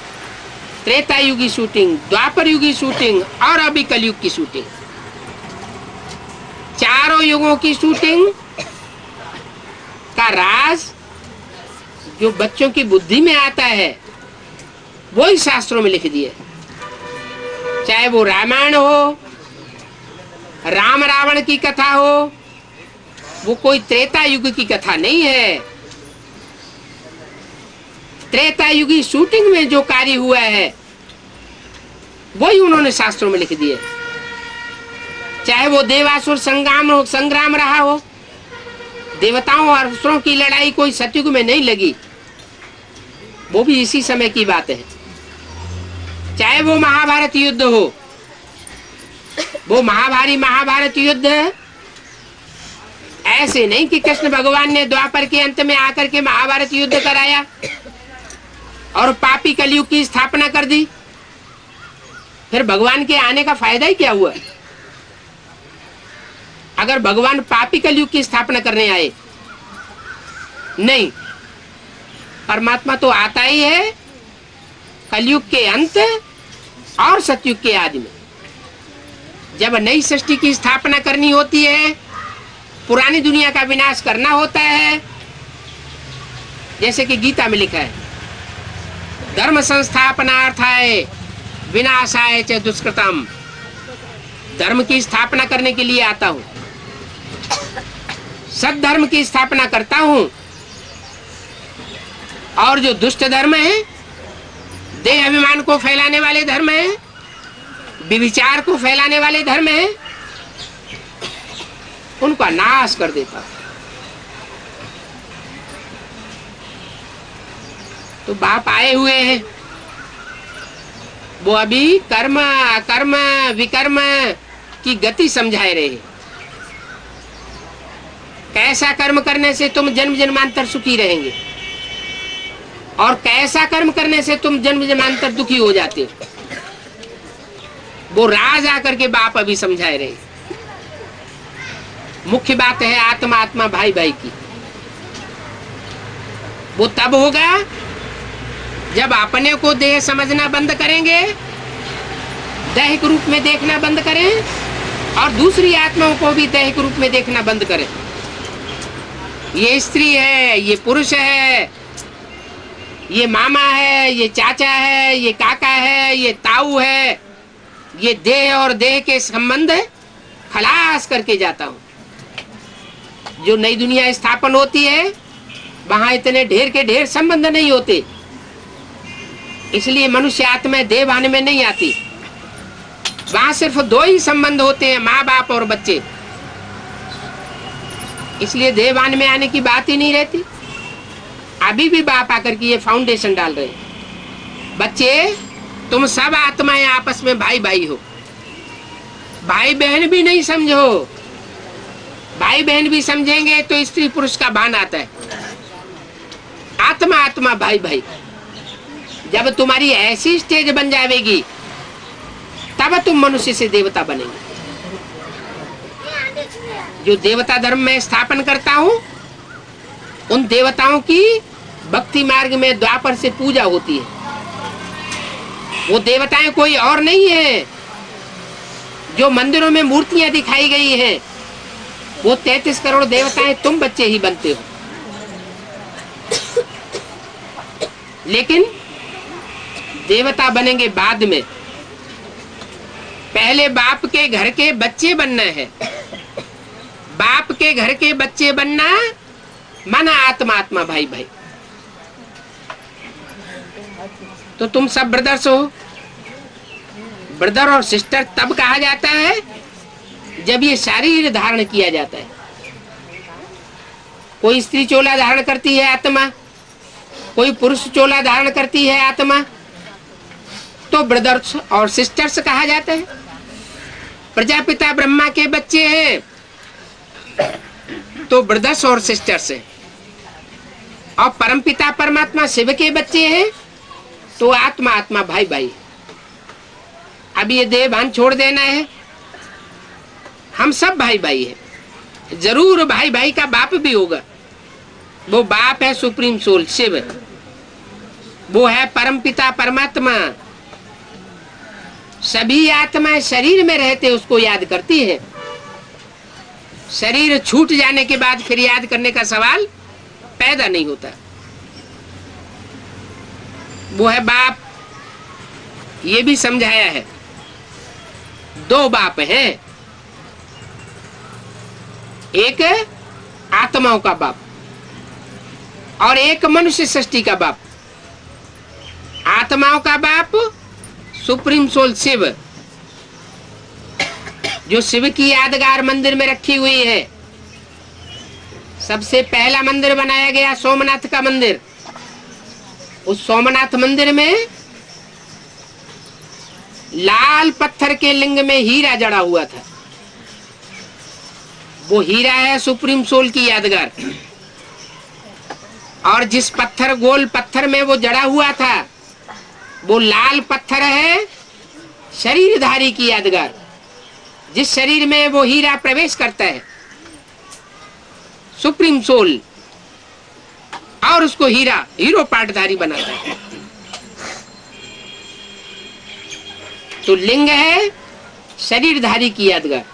त्रेता युगी शूटिंग, द्वापर युगी शूटिंग और अभी कलयुग की शूटिंग। चारों युगों की शूटिंग का राज जो बच्चों की बुद्धि में आता है वही शास्त्रों में लिख दिए। चाहे वो रामायण हो, राम रावण की कथा हो, वो कोई त्रेता युग की कथा नहीं है। त्रेता युगी शूटिंग में जो कार्य हुआ है वही उन्होंने शास्त्रों में लिख दिए। चाहे वो देवासुर संग्राम रहा हो, देवताओं और असुरों की लड़ाई कोई सतयुग में नहीं लगी, वो भी इसी समय की बात है। चाहे वो महाभारत युद्ध हो, वो महाभारत युद्ध ऐसे नहीं कि कृष्ण भगवान ने द्वापर के अंत में आकर के महाभारत युद्ध कराया और पापी कलयुग की स्थापना कर दी। फिर भगवान के आने का फायदा ही क्या हुआ? अगर भगवान पापी कलयुग की स्थापना करने आए, नहीं, परमात्मा तो आता ही है कलयुग के अंत और सतयुग के आदि में। जब नई सृष्टि की स्थापना करनी होती है, पुरानी दुनिया का विनाश करना होता है, जैसे कि गीता में लिखा है, धर्म संस्थापनार्थाय विनाशाय च दुष्कृतम। धर्म की स्थापना करने के लिए आता हूं, सद्धर्म की स्थापना करता हूं, और जो दुष्ट धर्म है, देह अभिमान को फैलाने वाले धर्म है, विविचार को फैलाने वाले धर्म है, उनका नाश कर देता। तो बाप आए हुए हैं, वो अभी कर्म अकर्म विकर्म की गति समझाए रहे। कैसा कर्म करने से तुम जन्म जन्मांतर सुखी रहेंगे और कैसा कर्म करने से तुम जन्म जन्मांतर दुखी हो जाते हो, वो राज आकर के बाप अभी समझाए रहे। मुख्य बात है आत्मा आत्मा भाई भाई की। वो तब होगा जब अपने को देह समझना बंद करेंगे, दैहिक रूप में देखना बंद करें और दूसरी आत्माओं को भी दैहिक रूप में देखना बंद करें। ये स्त्री है, ये पुरुष है, ये मामा है, ये चाचा है, ये काका है, ये ताऊ है, ये देह और देह के संबंध खलास करके जाता हूं। जो नई दुनिया स्थापन होती है वहां इतने ढेर के ढेर संबंध नहीं होते, इसलिए मनुष्य आत्मा देह भान में नहीं आती। वहां सिर्फ दो ही संबंध होते हैं, माँ बाप और बच्चे। इसलिए देवान में आने की बात ही नहीं रहती। अभी भी बाप आकर के ये फाउंडेशन डाल रहे हैं, बच्चे तुम सब आत्माएं आपस में भाई भाई हो। भाई बहन भी नहीं समझो, भाई बहन भी समझेंगे तो स्त्री पुरुष का भान आता है। आत्मा आत्मा भाई भाई। जब तुम्हारी ऐसी स्टेज बन जाएगी तब तुम मनुष्य से देवता बनेंगे। जो देवता धर्म में स्थापन करता हूं, उन देवताओं की भक्ति मार्ग में द्वापर से पूजा होती है। वो देवताएं कोई और नहीं है। जो मंदिरों में मूर्तियां दिखाई गई हैं, वो 33 करोड़ देवताएं तुम बच्चे ही बनते हो। लेकिन देवता बनेंगे बाद में। पहले बाप के घर के बच्चे बनना है। बाप के घर के बच्चे बनना माना आत्मा आत्मा भाई भाई। तो तुम सब ब्रदर्स हो। ब्रदर और सिस्टर तब कहा जाता है जब ये शरीर धारण किया जाता है। कोई स्त्री चोला धारण करती है आत्मा, कोई पुरुष चोला धारण करती है आत्मा, तो ब्रदर्स और सिस्टर्स कहा जाता है। प्रजापिता ब्रह्मा के बच्चे हैं तो ब्रदर्स और सिस्टर्स हैं, और परमपिता परमात्मा शिव के बच्चे हैं तो आत्मा आत्मा भाई भाई। अब ये देह भान छोड़ देना है। हम सब भाई भाई हैं। जरूर भाई भाई का बाप भी होगा। वो बाप है सुप्रीम सोल शिव, वो है परमपिता परमात्मा। सभी आत्माएं शरीर में रहते उसको याद करती है। शरीर छूट जाने के बाद फिर याद करने का सवाल पैदा नहीं होता। वो है बाप। ये भी समझाया है, दो बाप हैं। एक आत्माओं का बाप और एक मनुष्य सृष्टि का बाप। आत्माओं का बाप सुप्रीम सोल शिव, जो शिव की यादगार मंदिर में रखी हुई है। सबसे पहला मंदिर बनाया गया सोमनाथ का मंदिर। उस सोमनाथ मंदिर में लाल पत्थर के लिंग में हीरा जड़ा हुआ था। वो हीरा है सुप्रीम सोल की यादगार। और जिस पत्थर गोल पत्थर में वो जड़ा हुआ था, वो लाल पत्थर है शरीरधारी की यादगार। जिस शरीर में वो हीरा प्रवेश करता है सुप्रीम सोल, और उसको हीरो पाटधारी बनाता है। तो लिंग है शरीरधारी की यादगार।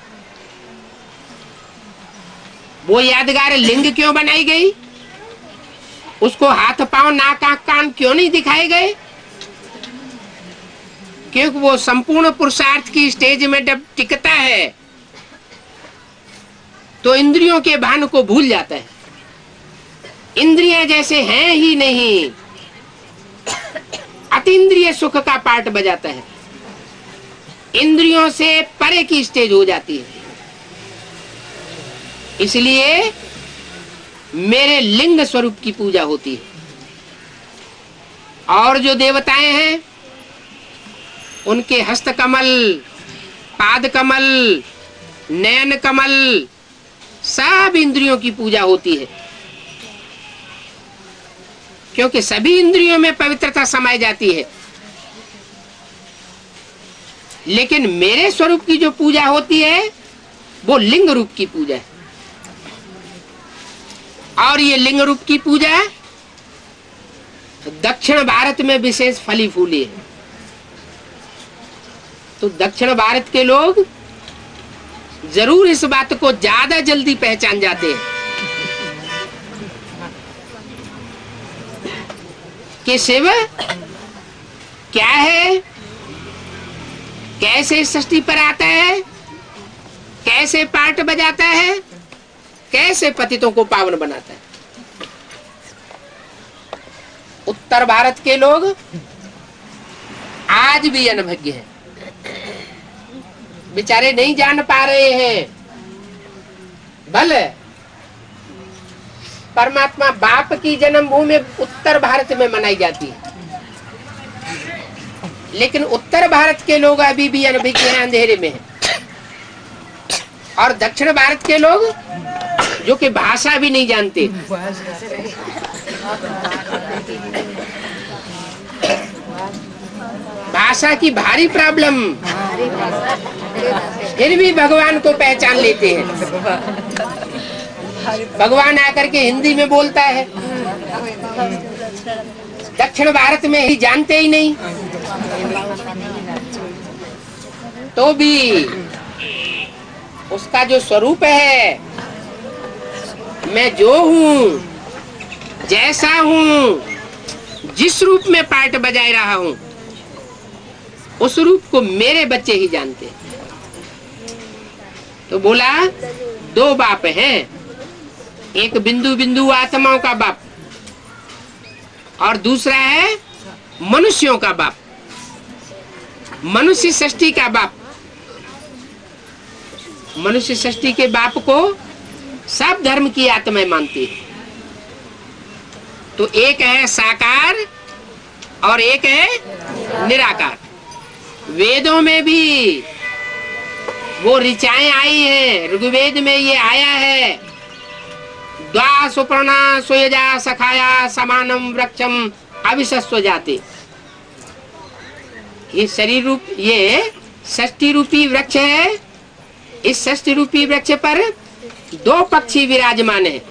वो यादगार लिंग क्यों बनाई गई? उसको हाथ पांव नाक आंख कान क्यों नहीं दिखाए गए? क्योंकि वो संपूर्ण पुरुषार्थ की स्टेज में जब टिकता है तो इंद्रियों के भान को भूल जाता है। इंद्रियां जैसे हैं ही नहीं, अतीन्द्रिय सुख का पार्ट बजाता है। इंद्रियों से परे की स्टेज हो जाती है। इसलिए मेरे लिंग स्वरूप की पूजा होती है। और जो देवताएं हैं उनके हस्त कमल, पाद कमल, नयन कमल, सब इंद्रियों की पूजा होती है। क्योंकि सभी इंद्रियों में पवित्रता समाई जाती है। लेकिन मेरे स्वरूप की जो पूजा होती है वो लिंग रूप की पूजा है। और ये लिंग रूप की पूजा दक्षिण भारत में विशेष फली फूली है। तो दक्षिण भारत के लोग जरूर इस बात को ज्यादा जल्दी पहचान जाते हैं कि शिव क्या है, कैसे सृष्टि पर आता है, कैसे पार्ट बजाता है, कैसे पतितों को पावन बनाता है। उत्तर भारत के लोग आज भी अनभिज्ञ हैं। बेचारे नहीं जान पा रहे हैं। भले परमात्मा बाप की जन्मभूमि उत्तर भारत में मनाई जाती है, लेकिन उत्तर भारत के लोग अभी भी अनभिज्ञ हैं, अंधेरे में हैं। और दक्षिण भारत के लोग जो कि भाषा भी नहीं जानते, भाषा की भारी प्रॉब्लम, फिर भी भगवान को पहचान लेते हैं। भगवान आकर के हिंदी में बोलता है, दक्षिण भारत में ही जानते ही नहीं। तो भी उसका जो स्वरूप है, मैं जो हूँ, जैसा हूँ, जिस रूप में पार्ट बजाए रहा हूँ, उस रूप को मेरे बच्चे ही जानते हैं। तो बोला दो बाप हैं, एक बिंदु बिंदु आत्माओं का बाप और दूसरा है मनुष्यों का बाप, मनुष्य सृष्टि का बाप। मनुष्य सृष्टि के बाप को सब धर्म की आत्माएं मानती है। तो एक है साकार और एक है निराकार। वेदों में भी वो ऋचाएं आई हैं। ऋग्वेद में ये आया है, द्वा सुपर्णा सुयजा सखाया समानम वृक्षम अविशस्व जाते। ये शरीर रूप, ये षष्टि रूपी वृक्ष है। इस षष्टि रूपी वृक्ष पर दो पक्षी विराजमान है,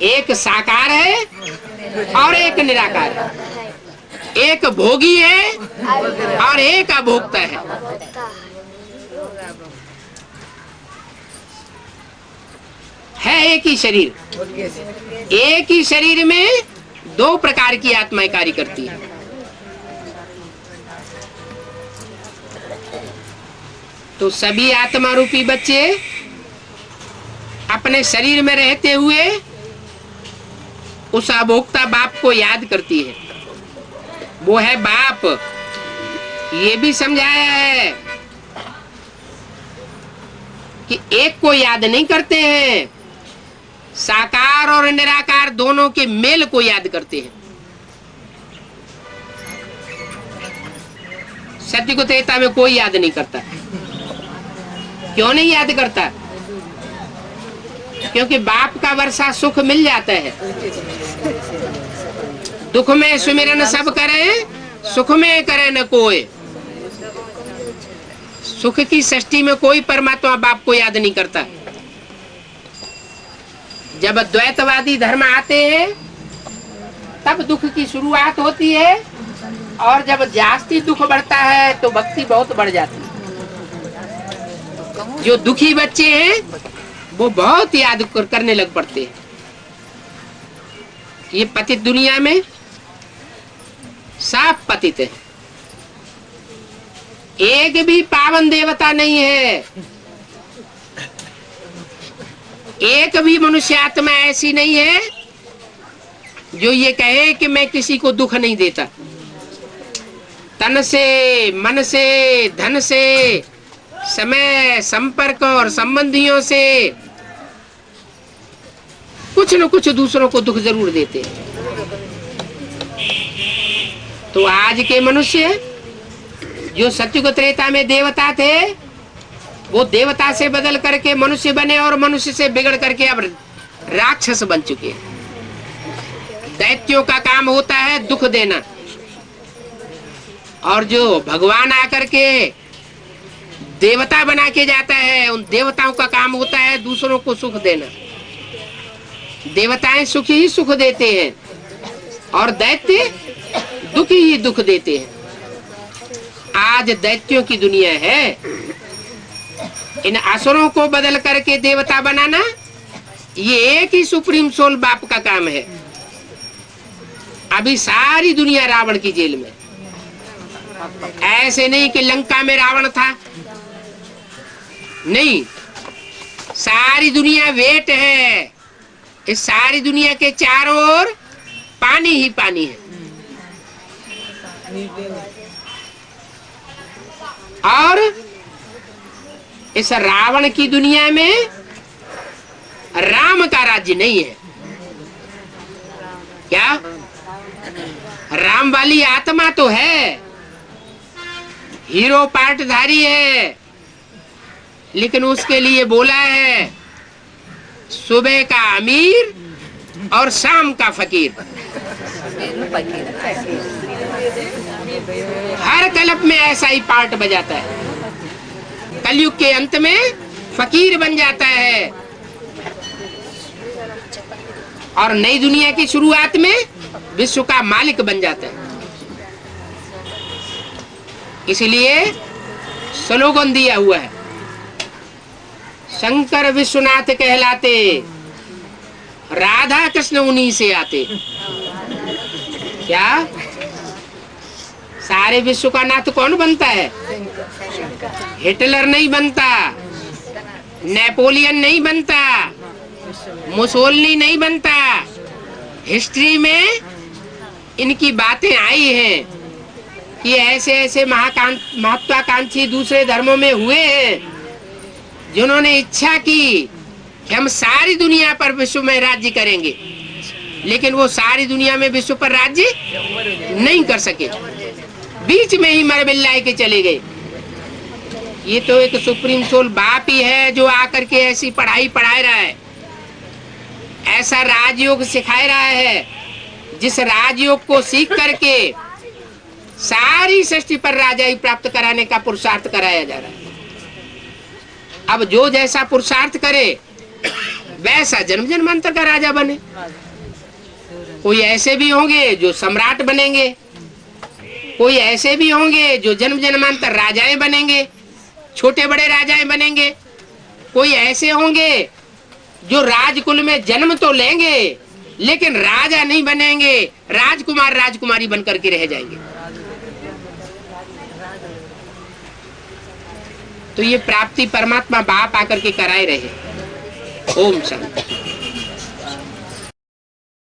एक साकार है और एक निराकार है, एक भोगी है और एक अभोक्ता है एक ही शरीर। एक ही शरीर में दो प्रकार की आत्माएं कार्य करती है। तो सभी आत्मा रूपी बच्चे अपने शरीर में रहते हुए उस अभोक्ता बाप को याद करती है। वो है बाप। ये भी समझाया है कि एक को याद नहीं करते हैं, साकार और निराकार दोनों के मेल को याद करते हैं। सत्य को त्रेता में कोई याद नहीं करता। क्यों नहीं याद करता? क्योंकि बाप का वर्षा सुख मिल जाता है। दुख में सुमिरन सब करे, सुख में करे न कोई। सुख की सृष्टि में कोई परमात्मा बाप को याद नहीं करता। जब द्वैतवादी धर्म आते हैं तब दुख की शुरुआत होती है, और जब जास्ती दुख बढ़ता है तो भक्ति बहुत बढ़ जाती है। जो दुखी बच्चे हैं वो बहुत याद करने लग पड़ते हैं। ये पतित दुनिया में सब पतित है, एक भी पावन देवता नहीं है, एक भी मनुष्य आत्मा ऐसी नहीं है जो ये कहे कि मैं किसी को दुख नहीं देता। तन से, मन से, धन से, समय, संपर्क और संबंधियों से कुछ न कुछ दूसरों को दुख जरूर देते हैं। तो आज के मनुष्य जो सत्युग त्रेता में देवता थे, वो देवता से बदल करके मनुष्य बने और मनुष्य से बिगड़ करके अब राक्षस बन चुके हैं। दैत्यों का काम होता है दुख देना, और जो भगवान आकर के देवता बना के जाता है, उन देवताओं का काम होता है दूसरों को सुख देना। देवताएं सुख ही सुख देते हैं और दैत्य दुख ही दुख देते हैं। आज दैत्यों की दुनिया है। इन असुरों को बदल करके देवता बनाना, ये एक ही सुप्रीम सोल बाप का काम है। अभी सारी दुनिया रावण की जेल में। ऐसे नहीं कि लंका में रावण था, नहीं, सारी दुनिया वेट है। इस सारी दुनिया के चारों ओर पानी ही पानी है। और इस रावण की दुनिया में राम का राज्य नहीं है। क्या राम वाली आत्मा तो है, हीरो पार्टधारी है, लेकिन उसके लिए बोला है सुबह का अमीर और शाम का फकीर। हर कल्प में ऐसा ही पार्ट बजाता है। कलयुग के अंत में फकीर बन जाता है और नई दुनिया की शुरुआत में विश्व का मालिक बन जाता है। इसलिए स्लोगन दिया हुआ है, शंकर विश्वनाथ कहलाते, राधा कृष्ण उन्हीं से आते। क्या सारे विश्व का नाथ कौन बनता है? हिटलर नहीं बनता, नेपोलियन नहीं बनता, मुसोलिनी नहीं बनता। हिस्ट्री में इनकी बातें आई हैं कि ऐसे ऐसे महत्वाकांक्षी दूसरे धर्मों में हुए हैं जिन्होंने इच्छा की कि हम सारी दुनिया पर विश्व में राज्य करेंगे, लेकिन वो सारी दुनिया में विश्व पर राज्य नहीं कर सके, बीच में ही मर मिल्लाए के चले गए। ये तो एक सुप्रीम सोल बाप ही है जो आकर के ऐसी पढ़ाई पढ़ा रहा है, ऐसा राजयोग सिखा रहा है, जिस राजयोग को सीख करके सारी सृष्टि पर राजाई प्राप्त कराने का पुरुषार्थ कराया जा रहा है। अब जो जैसा पुरुषार्थ करे वैसा जन्म जन्मांतर का राजा बने। कोई ऐसे भी होंगे जो सम्राट बनेंगे, कोई ऐसे भी होंगे जो जन्म जन्मांतर राजाएं बनेंगे, छोटे बड़े राजाएं बनेंगे। कोई ऐसे होंगे जो राजकुल में जन्म तो लेंगे लेकिन राजा नहीं बनेंगे, राजकुमार राजकुमारी बनकर के रह जाएंगे। तो ये प्राप्ति परमात्मा बाप आकर के कराए रहे। ओम शांति।